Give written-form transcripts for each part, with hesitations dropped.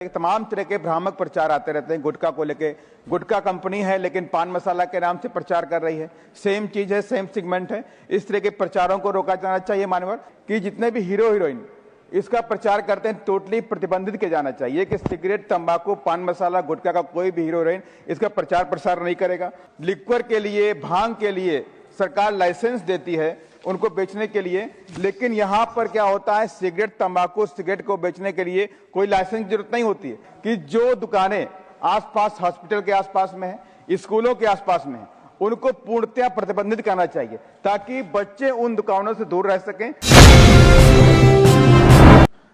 तमाम तरह के भ्रामक प्रचार आते रहते हैं गुटखा को लेके। गुटखा कंपनी है लेकिन पान मसाला के नाम से प्रचार कर रही है। सेम चीज है, सेम सेगमेंट है। इस तरह के प्रचारों को रोका जाना चाहिए मान्यवर कि जितने भी हीरो हीरोइन इसका प्रचार करते हैं टोटली प्रतिबंधित किया जाना चाहिए कि सिगरेट, तंबाकू, पान मसाला, गुटखा का कोई भी हीरो हीरोइन इसका प्रचार प्रसार नहीं करेगा। लिक्वर के लिए, भांग के लिए सरकार लाइसेंस देती है उनको बेचने के लिए, लेकिन यहां पर क्या होता है, सिगरेट, तंबाकू, सिगरेट को बेचने के लिए कोई लाइसेंस की जरूरत नहीं होती है कि जो दुकानें आसपास हॉस्पिटल के आसपास में है, स्कूलों के आसपास में है, उनको पूर्णतया प्रतिबंधित करना चाहिए ताकि बच्चे उन दुकानों से दूर रह सकें।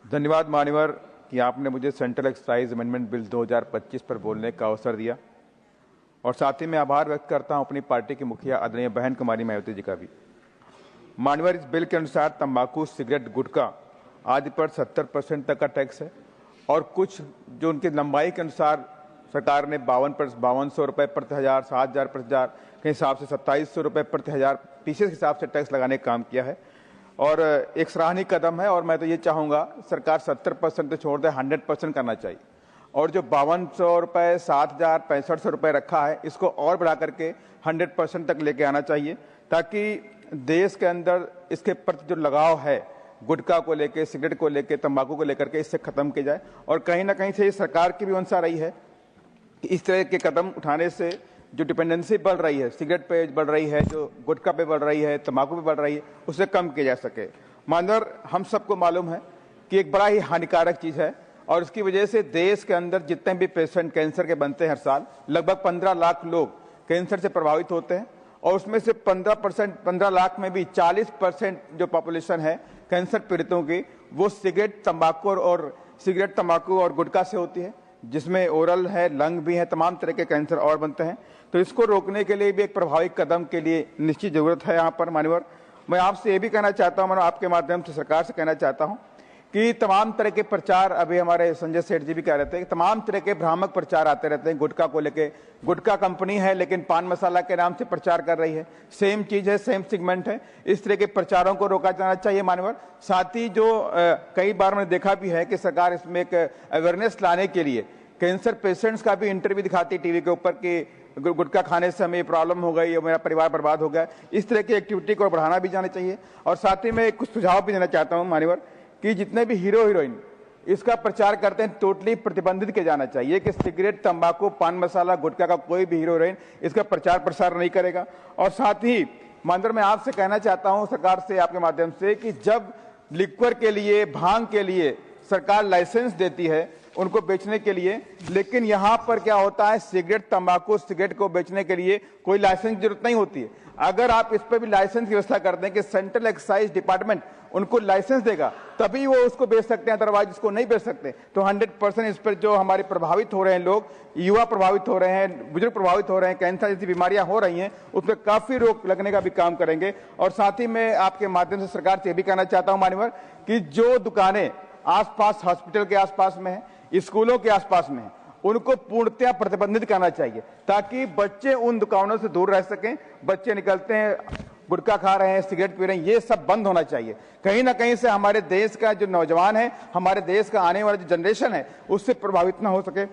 धन्यवाद मान्यवर कि आपने मुझे सेंट्रल एक्साइज अमेंडमेंट बिल 2025 पर बोलने का अवसर दिया, और साथ ही मैं आभार व्यक्त करता हूं अपनी पार्टी की मुखिया आदरणीय बहन कुमारी मायावती जी का भी। मान्यवर, इस बिल के अनुसार तंबाकू, सिगरेट, गुटखा आदि पर 70% तक का टैक्स है, और कुछ जो उनकी लंबाई के अनुसार सरकार ने 5200 रुपये प्रति हजार, 7000 प्रति हजार के हिसाब से 2700 रुपये प्रति हजार पीसेस के हिसाब से टैक्स लगाने का काम किया है, और एक सराहनीय कदम है। और मैं तो ये चाहूँगा सरकार 70% तो छोड़ दे, 100% करना चाहिए, और जो 5200 रुपये, 7000, 6500 रुपये रखा है इसको और बढ़ा करके 100% तक लेके आना चाहिए, ताकि देश के अंदर इसके प्रति जो लगाव है गुटखा को लेके, सिगरेट को लेके, तंबाकू को लेकर के, इससे खत्म किया जाए। और कहीं ना कहीं से सरकार की भी मंशा रही है कि इस तरह के कदम उठाने से जो डिपेंडेंसी बढ़ रही है, सिगरेट पे बढ़ रही है, जो गुटखा पे बढ़ रही है, तंबाकू पे बढ़ रही है, उसे कम किया जा सके। मानवर, हम सबको मालूम है कि एक बड़ा ही हानिकारक चीज है, और इसकी वजह से देश के अंदर जितने भी पेशेंट कैंसर के बनते हैं हर साल, लगभग 15 लाख लोग कैंसर से प्रभावित होते हैं, और उसमें से 15 लाख में भी 40% जो पॉपुलेशन है कैंसर पीड़ितों की, वो सिगरेट, तंबाकू और सिगरेट, तंबाकू और गुटखा से होती है, जिसमें ओरल है, लंग भी है, तमाम तरह के कैंसर और बनते हैं। तो इसको रोकने के लिए भी एक प्रभावी कदम के लिए निश्चित जरूरत है। यहाँ पर मान्यवर, मैं आपसे ये भी कहना चाहता हूँ, मैं आपके माध्यम से सरकार से कहना चाहता हूँ कि तमाम तरह के प्रचार, अभी हमारे संजय सेठ जी भी कह रहे थे कि तमाम तरह के भ्रामक प्रचार आते रहते हैं गुटखा को लेके। गुटखा कंपनी है लेकिन पान मसाला के नाम से प्रचार कर रही है। सेम चीज है, सेम सेगमेंट है। इस तरह के प्रचारों को रोका जाना चाहिए मान्यवर। साथ ही जो कई बार मैंने देखा भी है कि सरकार इसमें एक अवेयरनेस लाने के लिए कैंसर पेशेंट्स का भी इंटरव्यू दिखाती टीवी के ऊपर कि गुटखा खाने से हमें प्रॉब्लम हो गई और मेरा परिवार बर्बाद हो गया। इस तरह की एक्टिविटी को बढ़ाना भी जाना चाहिए। और साथ ही मैं कुछ सुझाव भी देना चाहता हूँ मान्यवर कि जितने भी हीरो हीरोइन इसका प्रचार करते हैं टोटली प्रतिबंधित किया जाना चाहिए कि सिगरेट, तंबाकू, पान मसाला, गुटखा का कोई भी हीरो हीरोइन इसका प्रचार प्रसार नहीं करेगा। और साथ ही मानवर, मैं आपसे कहना चाहता हूं सरकार से आपके माध्यम से कि जब लिक्वर के लिए, भांग के लिए सरकार लाइसेंस देती है उनको बेचने के लिए, लेकिन यहां पर क्या होता है, सिगरेट, तंबाकू, सिगरेट को बेचने के लिए कोई लाइसेंस की जरूरत नहीं होती है। अगर आप इस पर भी लाइसेंस की व्यवस्था कर दें कि सेंट्रल एक्साइज डिपार्टमेंट उनको लाइसेंस देगा तभी वो उसको बेच सकते हैं, अदरवाइज उसको नहीं बेच सकते। तो 100% इस पर जो हमारे प्रभावित हो रहे हैं लोग, युवा प्रभावित हो रहे हैं, बुजुर्ग प्रभावित हो रहे हैं, कैंसर जैसी बीमारियां हो रही हैं, उस पर काफी रोक लगने का भी काम करेंगे। और साथ ही मैं आपके माध्यम से सरकार से भी कहना चाहता हूं मान्यवर कि जो दुकानें आसपास हॉस्पिटल के आसपास में है, स्कूलों के आसपास में है, उनको पूर्णतया प्रतिबंधित करना चाहिए ताकि बच्चे उन दुकानों से दूर रह सकें। बच्चे निकलते हैं, गुटखा खा रहे हैं, सिगरेट पी रहे हैं, ये सब बंद होना चाहिए। कहीं ना कहीं से हमारे देश का जो नौजवान है, हमारे देश का आने वाला जो जनरेशन है, उससे प्रभावित ना हो सके।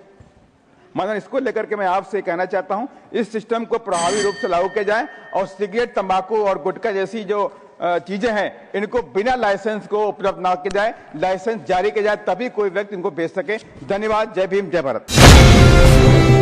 मतलब इसको लेकर के मैं आपसे कहना चाहता हूं, इस सिस्टम को प्रभावी रूप से लागू किया जाए, और सिगरेट, तंबाकू और गुटखा जैसी जो चीजें हैं इनको बिना लाइसेंस को उपलब्ध ना किया जाए, लाइसेंस जारी किया जाए तभी कोई व्यक्ति इनको बेच सके। धन्यवाद। जय भीम, जय भारत।